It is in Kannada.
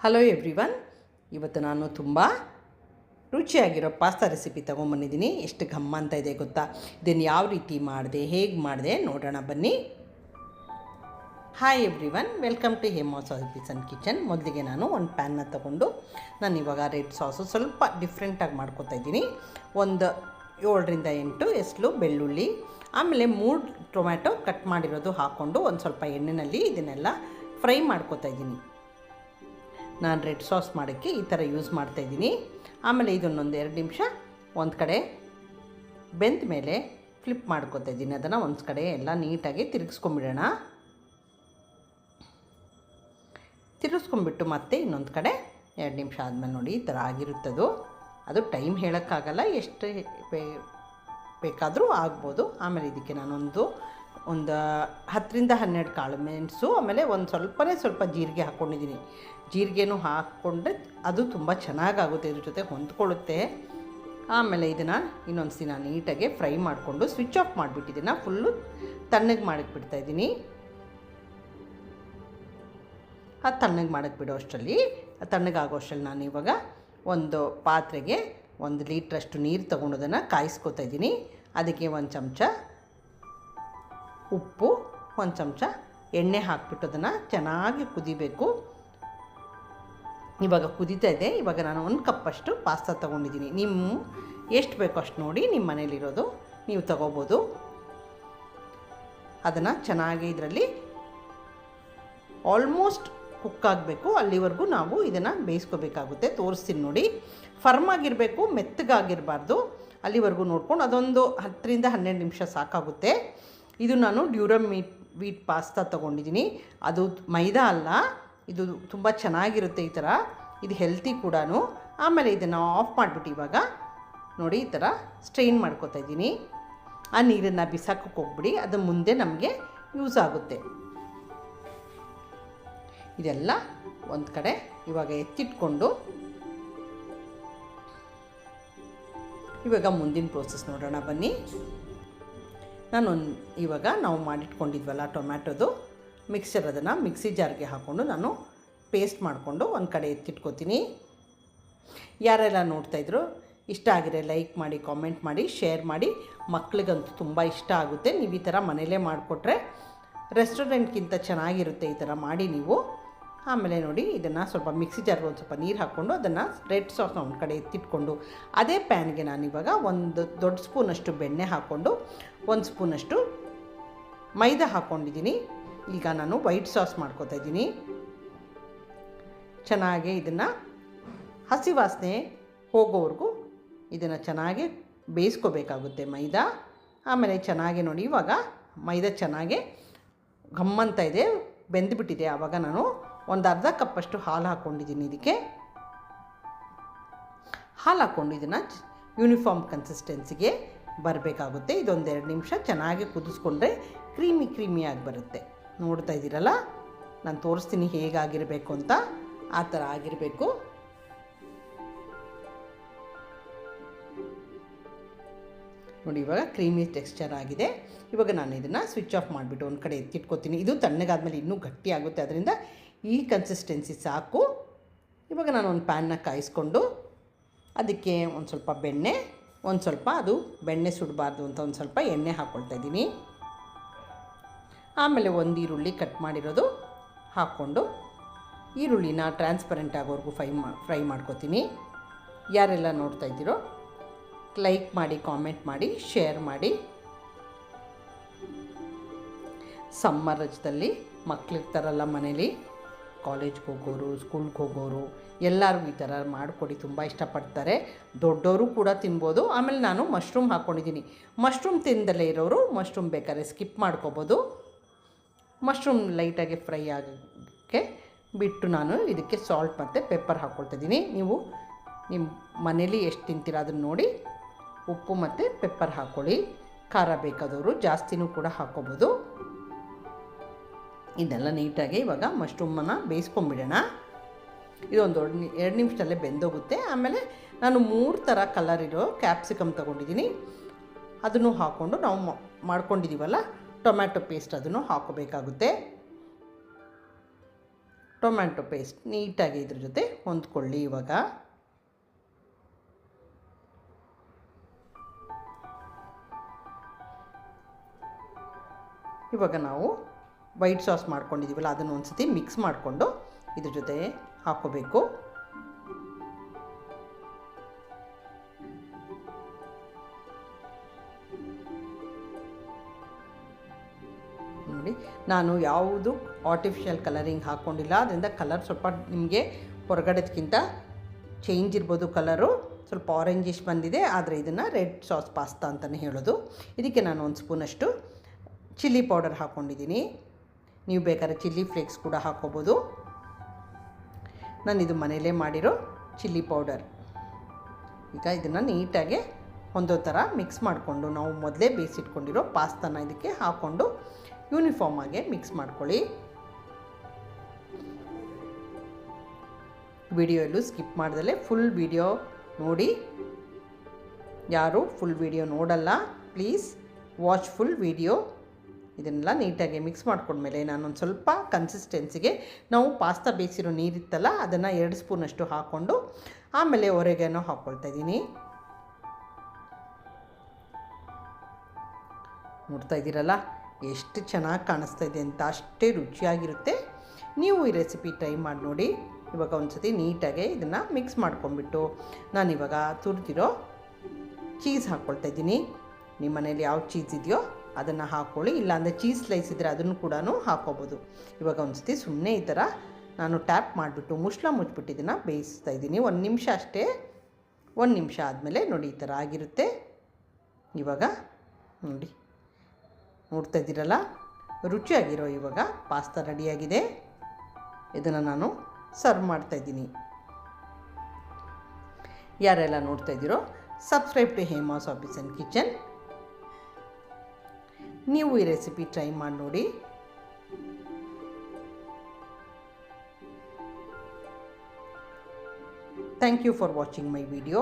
ಹಲೋ ಎವ್ರಿವನ್, ಇವತ್ತು ನಾನು ತುಂಬ ರುಚಿಯಾಗಿರೋ ಪಾಸ್ತಾ ರೆಸಿಪಿ ತೊಗೊಂಬಂದಿದ್ದೀನಿ. ಎಷ್ಟು ಘಮ್ಮ ಅಂತ ಇದೆ ಗೊತ್ತಾ? ಇದನ್ನು ಯಾವ ರೀತಿ ಮಾಡಿದೆ, ಹೇಗೆ ಮಾಡಿದೆ ನೋಡೋಣ ಬನ್ನಿ. Hi everyone, welcome to Hema's kitchen kitchen. ಮೊದಲಿಗೆ ನಾನು ಒಂದು ಪ್ಯಾನ್ನ ತೊಗೊಂಡು ನಾನು ಇವಾಗ ರೆಡ್ ಸಾಸು ಸ್ವಲ್ಪ ಡಿಫ್ರೆಂಟಾಗಿ ಮಾಡ್ಕೊತಾ ಇದ್ದೀನಿ. ಒಂದು 7ರಿಂದ 8 ಎಸ್ಲು ಬೆಳ್ಳುಳ್ಳಿ, ಆಮೇಲೆ 3 ಟೊಮ್ಯಾಟೊ ಕಟ್ ಮಾಡಿರೋದು ಹಾಕ್ಕೊಂಡು ಒಂದು ಸ್ವಲ್ಪ ಎಣ್ಣೆಯಲ್ಲಿ ಇದನ್ನೆಲ್ಲ ಫ್ರೈ ಮಾಡ್ಕೊತಾ ಇದ್ದೀನಿ. ನಾನು ರೆಡ್ ಸಾಸ್ ಮಾಡೋಕ್ಕೆ ಈ ಥರ ಯೂಸ್ ಮಾಡ್ತಾಯಿದ್ದೀನಿ. ಆಮೇಲೆ ಇದನ್ನೊಂದು 2 ನಿಮಿಷ ಒಂದು ಕಡೆ ಬೆಂದ ಮೇಲೆ ಫ್ಲಿಪ್ ಮಾಡ್ಕೊತಾ ಇದ್ದೀನಿ. ಅದನ್ನು ಒಂದು ಕಡೆ ಎಲ್ಲ ನೀಟಾಗಿ ತಿರುಗಿಸ್ಕೊಂಬಿಡೋಣ. ತಿರುಗಿಸ್ಕೊಂಬಿಟ್ಟು ಮತ್ತೆ ಇನ್ನೊಂದು ಕಡೆ 2 ನಿಮಿಷ ಆದಮೇಲೆ ನೋಡಿ ಈ ಥರ ಆಗಿರುತ್ತದು. ಅದು ಟೈಮ್ ಹೇಳೋಕ್ಕಾಗಲ್ಲ, ಎಷ್ಟು ಬೇಕಾದರೂ ಆಗ್ಬೋದು. ಆಮೇಲೆ ಇದಕ್ಕೆ ನಾನೊಂದು 10ರಿಂದ 12 ಕಾಳು ಮೆಣಸು, ಆಮೇಲೆ ಸ್ವಲ್ಪ ಜೀರಿಗೆ ಹಾಕ್ಕೊಂಡಿದ್ದೀನಿ. ಜೀರಿಗೆನೂ ಹಾಕ್ಕೊಂಡ್ರೆ ಅದು ತುಂಬ ಚೆನ್ನಾಗಾಗುತ್ತೆ, ಇದ್ರ ಜೊತೆ ಹೊಂದ್ಕೊಳ್ಳುತ್ತೆ. ಆಮೇಲೆ ಇದನ್ನು ಇನ್ನೊಂದು ದಿನ ನೀಟಾಗಿ ಫ್ರೈ ಮಾಡಿಕೊಂಡು ಸ್ವಿಚ್ ಆಫ್ ಮಾಡಿಬಿಟ್ಟಿದ್ದೀನಿ. ಫುಲ್ಲು ತಣ್ಣಗೆ ಮಾಡಕ್ಕೆ ಬಿಡ್ತಾಯಿದ್ದೀನಿ. ಅದು ತಣ್ಣಗೆ ಮಾಡಕ್ಕೆ ಬಿಡೋ ಅಷ್ಟರಲ್ಲಿ, ತಣ್ಣಗಾಗೋ ಅಷ್ಟರಲ್ಲಿ ನಾನು ಇವಾಗ ಒಂದು ಪಾತ್ರೆಗೆ 1 ಲೀಟ್ರಷ್ಟು ನೀರು ತೊಗೊಂಡೋದನ್ನು ಕಾಯಿಸ್ಕೊತಾ ಇದ್ದೀನಿ. ಅದಕ್ಕೆ 1 ಚಮಚ ಉಪ್ಪು, 1 ಚಮಚ ಎಣ್ಣೆ ಹಾಕ್ಬಿಟ್ಟು ಅದನ್ನು ಚೆನ್ನಾಗಿ ಕುದಿಬೇಕು. ಇವಾಗ ಕುದೀತಾ ಇದೆ. ಇವಾಗ ನಾನು 1 ಕಪ್ಪಷ್ಟು ಪಾಸ್ತಾ ತೊಗೊಂಡಿದ್ದೀನಿ. ನಿಮ್ಮ ಎಷ್ಟು ಬೇಕೋ ಅಷ್ಟು ನೋಡಿ, ನಿಮ್ಮ ಮನೇಲಿರೋದು ನೀವು ತೊಗೋಬೋದು. ಅದನ್ನು ಚೆನ್ನಾಗಿ ಇದರಲ್ಲಿ ಆಲ್ಮೋಸ್ಟ್ ಕುಕ್ ಆಗಬೇಕು, ಅಲ್ಲಿವರೆಗೂ ನಾವು ಇದನ್ನು ಬೇಯಿಸ್ಕೋಬೇಕಾಗುತ್ತೆ. ತೋರಿಸ್ತೀನಿ ನೋಡಿ. ಫರ್ಮಾಗಿರಬೇಕು, ಮೆತ್ತಗಾಗಿರಬಾರ್ದು. ಅಲ್ಲಿವರೆಗೂ ನೋಡ್ಕೊಂಡು ಅದೊಂದು 10ರಿಂದ 12 ನಿಮಿಷ ಸಾಕಾಗುತ್ತೆ. ಇದು ನಾನು ಡ್ಯೂರಮ್ ವೀಟ್ ಪಾಸ್ತಾ ತೊಗೊಂಡಿದ್ದೀನಿ. ಅದು ಮೈದಾ ಅಲ್ಲ, ಇದು ತುಂಬ ಚೆನ್ನಾಗಿರುತ್ತೆ ಈ ಥರ. ಇದು ಹೆಲ್ತಿ ಕೂಡ. ಆಮೇಲೆ ಇದನ್ನು ಆಫ್ ಮಾಡಿಬಿಟ್ಟು ಇವಾಗ ನೋಡಿ ಈ ಥರ ಸ್ಟ್ರೈನ್ ಮಾಡ್ಕೊತಾ ಇದ್ದೀನಿ. ಆ ನೀರನ್ನು ಬಿಸಾಕೋಕ್ಕೆ ಹೋಗ್ಬಿಡಿ, ಅದು ಮುಂದೆ ನಮಗೆ ಯೂಸ್ ಆಗುತ್ತೆ. ಇದೆಲ್ಲ ಒಂದು ಕಡೆ ಇವಾಗ ಎತ್ತಿಟ್ಕೊಂಡು ಇವಾಗ ಮುಂದಿನ ಪ್ರೋಸೆಸ್ ನೋಡೋಣ ಬನ್ನಿ. ಇವಾಗ ನಾವು ಮಾಡಿಟ್ಕೊಂಡಿದ್ವಲ್ಲ ಟೊಮ್ಯಾಟೊದು ಮಿಕ್ಸರ್, ಅದನ್ನು ಮಿಕ್ಸಿ ಜಾರ್ಗೆ ಹಾಕ್ಕೊಂಡು ನಾನು ಪೇಸ್ಟ್ ಮಾಡಿಕೊಂಡು ಒಂದು ಕಡೆ ಎತ್ತಿಟ್ಕೋತೀನಿ. ಯಾರೆಲ್ಲ ನೋಡ್ತಾಯಿದ್ರು ಇಷ್ಟ ಆಗಿದ್ರೆ ಲೈಕ್ ಮಾಡಿ, ಕಾಮೆಂಟ್ ಮಾಡಿ, ಶೇರ್ ಮಾಡಿ. ಮಕ್ಳಿಗಂತೂ ತುಂಬ ಇಷ್ಟ ಆಗುತ್ತೆ. ನೀವು ಈ ಥರ ಮನೇಲೇ ಮಾಡಿಕೊಟ್ರೆ ರೆಸ್ಟೋರೆಂಟ್ಗಿಂತ ಚೆನ್ನಾಗಿರುತ್ತೆ. ಈ ಥರ ಮಾಡಿ ನೀವು. ಆಮೇಲೆ ನೋಡಿ ಇದನ್ನು ಸ್ವಲ್ಪ ಮಿಕ್ಸಿ ಜಾರ್ಗೆ ಒಂದು ಸ್ವಲ್ಪ ನೀರು ಹಾಕ್ಕೊಂಡು ಅದನ್ನು ರೆಡ್ ಸಾಸ್ನ ಒಂದು ಕಡೆ ಎತ್ತಿಟ್ಕೊಂಡು ಅದೇ ಪ್ಯಾನ್ಗೆ ನಾನಿವಾಗ 1 ದೊಡ್ಡ ಸ್ಪೂನಷ್ಟು ಬೆಣ್ಣೆ ಹಾಕ್ಕೊಂಡು 1 ಸ್ಪೂನಷ್ಟು ಮೈದಾ ಹಾಕ್ಕೊಂಡಿದ್ದೀನಿ. ಈಗ ನಾನು ವೈಟ್ ಸಾಸ್ ಮಾಡ್ಕೊತಾ ಇದ್ದೀನಿ. ಚೆನ್ನಾಗಿ ಇದನ್ನು ಹಸಿ ವಾಸನೆ ಹೋಗೋವರೆಗೂ ಇದನ್ನು ಚೆನ್ನಾಗಿ ಬೇಯಿಸ್ಕೋಬೇಕಾಗುತ್ತೆ ಮೈದಾ. ಆಮೇಲೆ ಚೆನ್ನಾಗಿ ನೋಡಿ ಇವಾಗ ಮೈದಾ ಚೆನ್ನಾಗಿ ಘಮ್ಮಂತ ಇದೆ, ಬೆಂದುಬಿಟ್ಟಿದೆ. ಆವಾಗ ನಾನು ಒಂದು ಅರ್ಧ ಕಪ್ಪಷ್ಟು ಹಾಲು ಹಾಕ್ಕೊಂಡಿದ್ದೀನಿ. ಇದಕ್ಕೆ ಹಾಲು ಹಾಕ್ಕೊಂಡು ಇದನ್ನು ಯೂನಿಫಾರ್ಮ್ ಕನ್ಸಿಸ್ಟೆನ್ಸಿಗೆ ಬರಬೇಕಾಗುತ್ತೆ. ಇದೊಂದು 2 ನಿಮಿಷ ಚೆನ್ನಾಗಿ ಕುದಿಸ್ಕೊಂಡ್ರೆ ಕ್ರೀಮಿಯಾಗಿ ಬರುತ್ತೆ. ನೋಡ್ತಾ ಇದ್ದೀರಲ್ಲ, ನಾನು ತೋರಿಸ್ತೀನಿ ಹೇಗಾಗಿರಬೇಕು ಅಂತ. ಆ ಥರ ಆಗಿರಬೇಕು. ನೋಡಿ ಇವಾಗ ಕ್ರೀಮಿ ಟೆಕ್ಸ್ಚರ್ ಆಗಿದೆ. ಇವಾಗ ನಾನು ಇದನ್ನು ಸ್ವಿಚ್ ಆಫ್ ಮಾಡಿಬಿಟ್ಟು ಒಂದು ಕಡೆ ಎತ್ತಿಟ್ಕೋತೀನಿ. ಇದು ತಣ್ಣಗಾದ್ಮೇಲೆ ಇನ್ನೂ ಗಟ್ಟಿ ಆಗುತ್ತೆ, ಅದರಿಂದ ಈ ಕನ್ಸಿಸ್ಟೆನ್ಸಿ ಸಾಕು. ಇವಾಗ ನಾನು ಒಂದು ಪ್ಯಾನ್ನ ಕಾಯಿಸ್ಕೊಂಡು ಅದಕ್ಕೆ ಒಂದು ಸ್ವಲ್ಪ ಬೆಣ್ಣೆ, ಒಂದು ಸ್ವಲ್ಪ ಅದು ಬೆಣ್ಣೆ ಸುಡಬಾರ್ದು ಅಂತ ಒಂದು ಸ್ವಲ್ಪ ಎಣ್ಣೆ ಹಾಕ್ಕೊಳ್ತಾ ಇದ್ದೀನಿ. ಆಮೇಲೆ 1 ಈರುಳ್ಳಿ ಕಟ್ ಮಾಡಿರೋದು ಹಾಕ್ಕೊಂಡು ಈರುಳ್ಳಿನ ಟ್ರಾನ್ಸ್ಪರೆಂಟ್ ಆಗೋವರೆಗೂ ಫ್ರೈ ಮಾಡ್ಕೊತೀನಿ. ಯಾರೆಲ್ಲ ನೋಡ್ತಾ ಇದ್ದೀರೋ ಲೈಕ್ ಮಾಡಿ, ಕಾಮೆಂಟ್ ಮಾಡಿ, ಶೇರ್ ಮಾಡಿ. ಸಮ್ಮರ್ ರಜದಲ್ಲಿ ಮಕ್ಕಳಿರ್ತಾರಲ್ಲ ಮನೇಲಿ, ಕಾಲೇಜ್ಗೆ ಹೋಗೋರು, ಸ್ಕೂಲ್ಗೆ ಹೋಗೋರು ಎಲ್ಲರಿಗೂ ಈ ಥರ ಮಾಡಿಕೊಡಿ, ತುಂಬ ಇಷ್ಟಪಡ್ತಾರೆ. ದೊಡ್ಡವರು ಕೂಡ ತಿನ್ಬೋದು. ಆಮೇಲೆ ನಾನು ಮಶ್ರೂಮ್ ಹಾಕ್ಕೊಂಡಿದ್ದೀನಿ. ಮಶ್ರೂಮ್ ತಿಂದಲೇ ಇರೋರು ಮಶ್ರೂಮ್ ಬೇಕಾದ್ರೆ ಸ್ಕಿಪ್ ಮಾಡ್ಕೋಬೋದು. ಮಶ್ರೂಮ್ ಲೈಟಾಗಿ ಫ್ರೈ ಆಗೋಕ್ಕೆ ಬಿಟ್ಟು ನಾನು ಇದಕ್ಕೆ ಸಾಲ್ಟ್ ಮತ್ತು ಪೆಪ್ಪರ್ ಹಾಕ್ಕೊಳ್ತಿದ್ದೀನಿ. ನೀವು ನಿಮ್ಮ ಮನೇಲಿ ಎಷ್ಟು ತಿಂತೀರ ಅದನ್ನು ನೋಡಿ ಉಪ್ಪು ಮತ್ತು ಪೆಪ್ಪರ್ ಹಾಕ್ಕೊಳ್ಳಿ. ಖಾರ ಬೇಕಾದವರು ಜಾಸ್ತಿನೂ ಕೂಡ ಹಾಕ್ಕೋಬೋದು. ಇದೆಲ್ಲ ನೀಟಾಗಿ ಇವಾಗ ಮಶ್ರೂಮನ್ನು ಬೇಯಿಸ್ಕೊಂಬಿಡೋಣ. ಇದೊಂದು 2 ನಿಮಿಷದಲ್ಲೇ ಬೆಂದೋಗುತ್ತೆ. ಆಮೇಲೆ ನಾನು 3 ಥರ ಕಲರ್ ಇರೋ ಕ್ಯಾಪ್ಸಿಕಮ್ ತೊಗೊಂಡಿದ್ದೀನಿ. ಅದನ್ನು ಹಾಕ್ಕೊಂಡು ನಾವು ಮಾಡ್ಕೊಂಡಿದ್ದೀವಲ್ಲ ಟೊಮ್ಯಾಟೊ ಪೇಸ್ಟ್, ಅದನ್ನು ಹಾಕೋಬೇಕಾಗುತ್ತೆ. ಟೊಮ್ಯಾಟೊ ಪೇಸ್ಟ್ ನೀಟಾಗಿ ಇದ್ರ ಜೊತೆ ಹೊಂದ್ಕೊಳ್ಳಿ. ಇವಾಗ ನಾವು ವೈಟ್ ಸಾಸ್ ಮಾಡ್ಕೊಂಡಿದ್ದೀವಲ್ಲ ಅದನ್ನು ಒಂದು ಸತಿ ಮಿಕ್ಸ್ ಮಾಡಿಕೊಂಡು ಇದ್ರ ಜೊತೆ ಹಾಕ್ಕೋಬೇಕು. ನೋಡಿ, ನಾನು ಯಾವುದು ಆರ್ಟಿಫಿಷಿಯಲ್ ಕಲರಿಂಗ್ ಹಾಕ್ಕೊಂಡಿಲ್ಲ, ಅದರಿಂದ ಕಲರ್ ಸ್ವಲ್ಪ ನಿಮಗೆ ಹೊರಗಡೆದಕ್ಕಿಂತ ಚೇಂಜ್ ಇರ್ಬೋದು. ಕಲರು ಸ್ವಲ್ಪ ಆರೆಂಜಿಶ್ ಬಂದಿದೆ, ಆದರೆ ಇದನ್ನು ರೆಡ್ ಸಾಸ್ ಪಾಸ್ತಾ ಅಂತಲೇ ಹೇಳೋದು. ಇದಕ್ಕೆ ನಾನು ಒಂದು ಸ್ಪೂನಷ್ಟು ಚಿಲ್ಲಿ ಪೌಡರ್ ಹಾಕ್ಕೊಂಡಿದ್ದೀನಿ. ನೀವು ಬೇಕಾದ್ರೆ ಚಿಲ್ಲಿ ಫ್ಲೇಕ್ಸ್ ಕೂಡ ಹಾಕ್ಕೋಬೋದು. ನಾನಿದು ಮನೆಯಲ್ಲೇ ಮಾಡಿರೋ ಚಿಲ್ಲಿ ಪೌಡರ್. ಈಗ ಇದನ್ನು ನೀಟಾಗಿ ಹೊಂದೋ ಥರ ಮಿಕ್ಸ್ ಮಾಡಿಕೊಂಡು ನಾವು ಮೊದಲೇ ಬೇಯಿಸಿಟ್ಕೊಂಡಿರೋ ಪಾಸ್ತಾನ ಇದಕ್ಕೆ ಹಾಕ್ಕೊಂಡು ಯೂನಿಫಾರ್ಮ್ ಆಗಿ ಮಿಕ್ಸ್ ಮಾಡ್ಕೊಳ್ಳಿ. ವಿಡಿಯೋ ಎಲ್ಲೂ ಸ್ಕಿಪ್ ಮಾಡ್ದಲೇ ಫುಲ್ ವಿಡಿಯೋ ನೋಡಿ. ಯಾರು ಫುಲ್ ವಿಡಿಯೋ ನೋಡಲ್ಲ, ಪ್ಲೀಸ್ ವಾಚ್ ಫುಲ್ ವಿಡಿಯೋ. ಇದನ್ನೆಲ್ಲ ನೀಟಾಗಿ ಮಿಕ್ಸ್ ಮಾಡ್ಕೊಂಡ್ಮೇಲೆ ನಾನೊಂದು ಸ್ವಲ್ಪ ಕನ್ಸಿಸ್ಟೆನ್ಸಿಗೆ ನಾವು ಪಾಸ್ತಾ ಬೇಯಿಸಿರೋ ನೀರಿತ್ತಲ್ಲ ಅದನ್ನು 2 ಸ್ಪೂನಷ್ಟು ಹಾಕ್ಕೊಂಡು ಆಮೇಲೆ ಒರೆಗಾನೋ ಹಾಕ್ಕೊಳ್ತಾ ಇದ್ದೀನಿ. ನೋಡ್ತಾ ಇದ್ದೀರಲ್ಲ ಎಷ್ಟು ಚೆನ್ನಾಗಿ ಕಾಣಿಸ್ತಾ ಇದೆ ಅಂತ, ಅಷ್ಟೇ ರುಚಿಯಾಗಿರುತ್ತೆ. ನೀವು ಈ ರೆಸಿಪಿ ಟ್ರೈ ಮಾಡಿ ನೋಡಿ. ಇವಾಗ ಒಂದು ಸತಿ ನೀಟಾಗಿ ಇದನ್ನು ಮಿಕ್ಸ್ ಮಾಡ್ಕೊಂಡ್ಬಿಟ್ಟು ನಾನಿವಾಗ ತುರಿದಿರೋ ಚೀಸ್ ಹಾಕ್ಕೊಳ್ತಾ ಇದ್ದೀನಿ. ನಿಮ್ಮ ಮನೇಲಿ ಯಾವ ಚೀಸ್ ಇದೆಯೋ ಅದನ್ನು ಹಾಕ್ಕೊಳ್ಳಿ, ಇಲ್ಲಾಂದರೆ ಚೀಸ್ ಸ್ಲೈಸ್ ಇದ್ದರೆ ಅದನ್ನು ಕೂಡ ಹಾಕ್ಕೋಬೋದು. ಇವಾಗ ಒಂದು ಸತಿ ಸುಮ್ಮನೆ ಈ ಥರ ನಾನು ಟ್ಯಾಪ್ ಮಾಡಿಬಿಟ್ಟು ಮುಚ್ಚಿಬಿಟ್ಟು ಇದನ್ನು ಬೇಯಿಸ್ತಾ ಇದ್ದೀನಿ. 1 ನಿಮಿಷ ಅಷ್ಟೇ. 1 ನಿಮಿಷ ಆದಮೇಲೆ ನೋಡಿ ಈ ಥರ ಆಗಿರುತ್ತೆ. ಇವಾಗ ನೋಡಿ, ನೋಡ್ತಾ ಇದ್ದೀರಲ್ಲ ರುಚಿಯಾಗಿರೋ ಇವಾಗ ಪಾಸ್ತಾ ರೆಡಿಯಾಗಿದೆ. ಇದನ್ನು ನಾನು ಸರ್ವ್ ಮಾಡ್ತಾಯಿದ್ದೀನಿ. ಯಾರೆಲ್ಲ ನೋಡ್ತಾ ಇದ್ದೀರೋ subscribe to Hema's office and kitchen. ನೀವು ಈ ರೆಸಿಪಿ ಟ್ರೈ ಮಾಡಿ ನೋಡಿ. Thank you for watching my video.